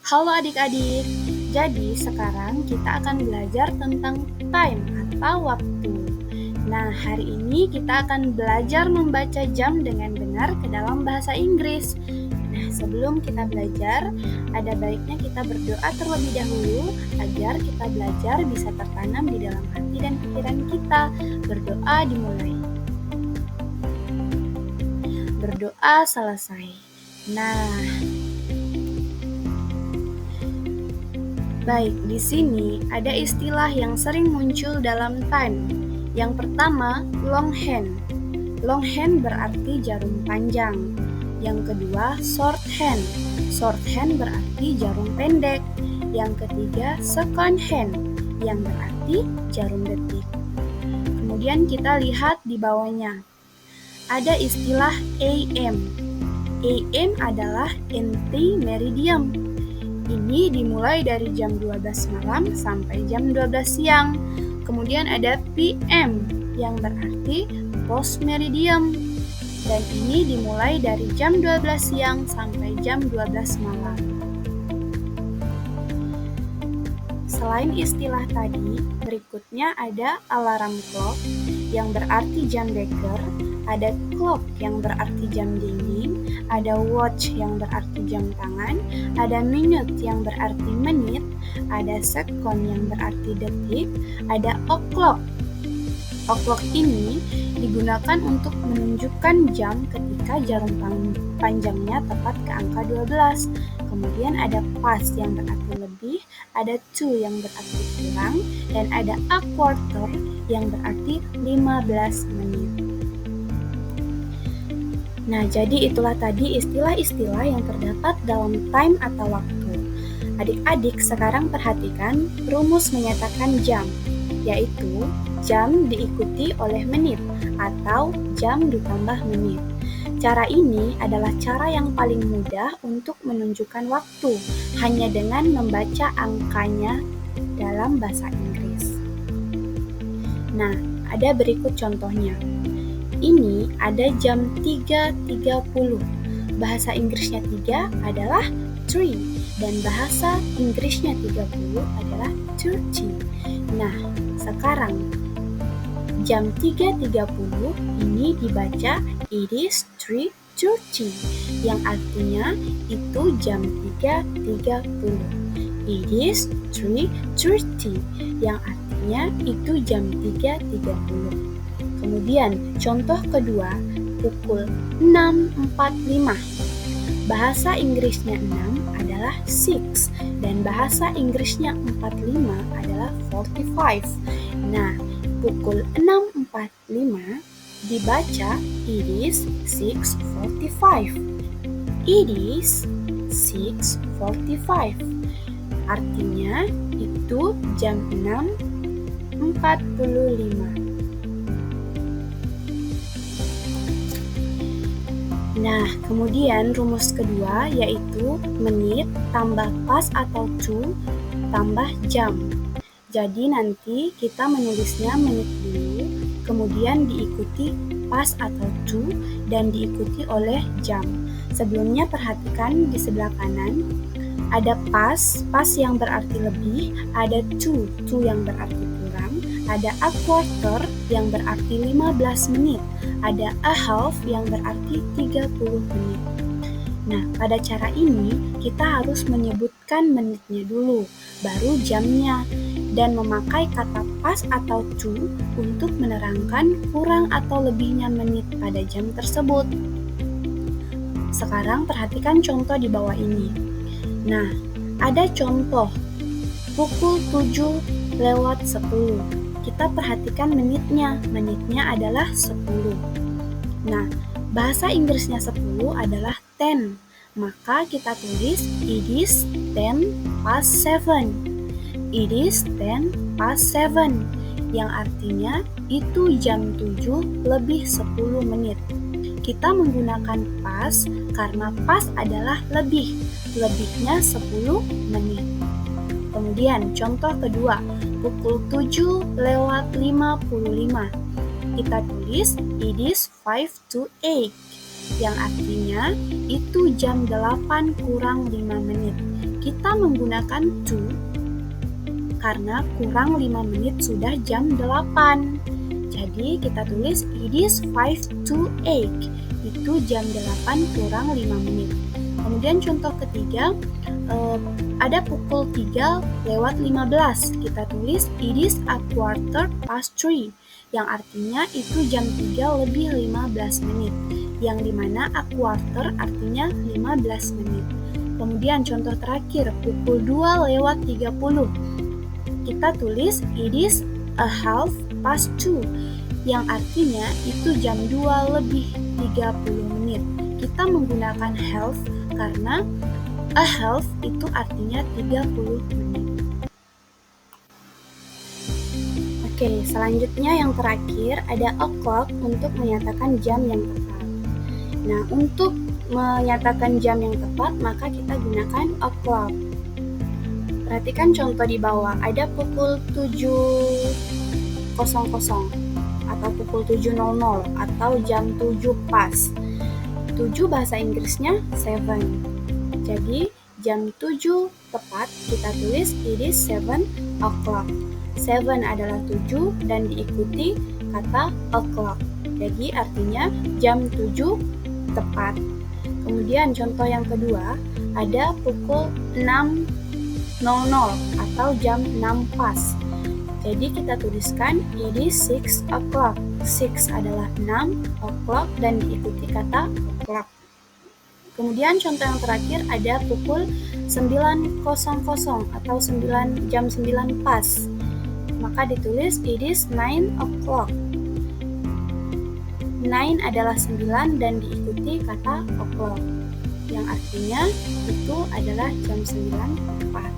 Halo adik-adik, jadi sekarang kita akan belajar tentang time atau waktu. Nah, hari ini kita akan belajar membaca jam dengan benar ke dalam bahasa Inggris. Nah, sebelum kita belajar, ada baiknya kita berdoa terlebih dahulu agar kita belajar bisa tertanam di dalam hati dan pikiran kita. Berdoa dimulai. Berdoa selesai. Nah, baik, di sini ada istilah yang sering muncul dalam time. Yang pertama, longhand. Longhand berarti jarum panjang. Yang kedua, shorthand. Shorthand berarti jarum pendek. Yang ketiga, secondhand, yang berarti jarum detik. Kemudian kita lihat di bawahnya. Ada istilah AM. AM adalah anti-meridian. Ini dimulai dari jam 12 malam sampai jam 12 siang. Kemudian ada PM yang berarti post meridian. Dan ini dimulai dari jam 12 siang sampai jam 12 malam. Selain istilah tadi, berikutnya ada alarm clock yang berarti jam beker, ada clock yang berarti jam dinding, ada watch yang berarti jam tangan, ada minute yang berarti menit, ada second yang berarti detik, ada o'clock. O'clock ini digunakan untuk menunjukkan jam ketika jarum panjangnya tepat ke angka 12. Kemudian ada past yang berarti lebih, ada to yang berarti kurang, dan ada a quarter yang berarti 15 menit. Nah, jadi itulah tadi istilah-istilah yang terdapat dalam time atau waktu. Adik-adik sekarang perhatikan rumus menyatakan jam, yaitu jam diikuti oleh menit atau jam ditambah menit. Cara ini adalah cara yang paling mudah untuk menunjukkan waktu, hanya dengan membaca angkanya dalam bahasa Inggris. Nah, ada berikut contohnya. Ini ada jam 3.30. Bahasa Inggrisnya 3 adalah 3 dan bahasa Inggrisnya 30 adalah 30. Nah, sekarang jam 3.30 ini dibaca it is 3:30 yang artinya itu jam 3.30. It is 3:30 yang artinya itu jam 3.30. Kemudian contoh kedua, pukul 6.45. Bahasa Inggrisnya 6 adalah 6 dan bahasa Inggrisnya 45 adalah 45. Nah, pukul 6.45 dibaca it is 6:45. It is 6:45. Artinya itu jam 6.45. Nah, kemudian rumus kedua yaitu menit tambah pas atau to tambah jam. Jadi nanti kita menulisnya menit dulu, kemudian diikuti pas atau to dan diikuti oleh jam. Sebelumnya perhatikan di sebelah kanan ada pas yang berarti lebih, ada to yang berarti kurang, ada a quarter yang berarti 15 menit. Ada a half yang berarti 30 menit. Nah, pada cara ini kita harus menyebutkan menitnya dulu, baru jamnya, dan memakai kata pas atau to untuk menerangkan kurang atau lebihnya menit pada jam tersebut. Sekarang perhatikan contoh di bawah ini. Nah, ada contoh pukul 7:10. Kita perhatikan menitnya adalah 10. Nah, bahasa Inggrisnya 10 adalah 10, maka kita tulis it is 7:10. It is 7:10, yang artinya itu jam 7:10 menit. Kita menggunakan pas karena pas adalah lebihnya 10 menit. Kemudian contoh kedua, pukul 7:55. Kita tulis it is 5:08, yang artinya itu jam 8 kurang 5 menit. Kita menggunakan to karena kurang 5 menit sudah jam 8. Jadi kita tulis it is 5 to 8. Itu jam 8 kurang 5 menit. Kemudian contoh ketiga, ada pukul 3 lewat 15. Kita tulis it is a quarter past 3. Yang artinya itu jam 3 lebih 15 menit. Yang dimana a quarter artinya 15 menit. Kemudian contoh terakhir, pukul 2 lewat 30. Kita tulis it is a half past 2. Yang artinya itu jam 2 lebih 30 menit. Kita menggunakan half karena a half itu artinya 30 menit. Oke, selanjutnya yang terakhir ada o'clock untuk menyatakan jam yang tepat. Nah, untuk menyatakan jam yang tepat maka kita gunakan o'clock. Perhatikan contoh di bawah, ada pukul 7.00 atau pukul 7.00 atau jam 7 pas. 7 bahasa Inggrisnya 7. Jadi jam 7 tepat kita tulis it is 7 o'clock. 7 adalah 7 dan diikuti kata o'clock. Jadi artinya jam 7 tepat. Kemudian contoh yang kedua ada pukul 6.00 atau jam 6 pas. Jadi kita tuliskan it is 6 o'clock. 6 adalah 6, o'clock dan diikuti kata o'clock. Kemudian contoh yang terakhir ada pukul 9.00 atau jam 9 pas. Maka ditulis it is 9 o'clock. 9 adalah 9 dan diikuti kata o'clock. Yang artinya itu adalah jam 9 tepat.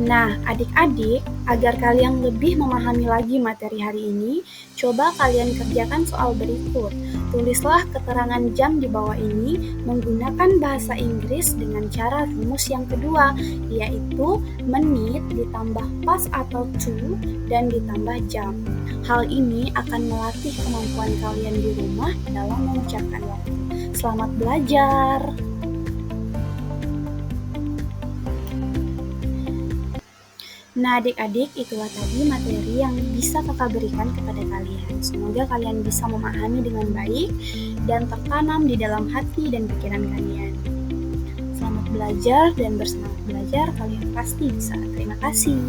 Nah, adik-adik, agar kalian lebih memahami lagi materi hari ini, coba kalian kerjakan soal berikut. Tulislah keterangan jam di bawah ini menggunakan bahasa Inggris dengan cara rumus yang kedua, yaitu menit ditambah pas atau to dan ditambah jam. Hal ini akan melatih kemampuan kalian di rumah dalam mengucapkan waktu. Selamat belajar! Nah, adik-adik, itulah tadi materi yang bisa kakak berikan kepada kalian. Semoga kalian bisa memahami dengan baik dan tertanam di dalam hati dan pikiran kalian. Selamat belajar dan bersemangat belajar, kalian pasti bisa. Terima kasih.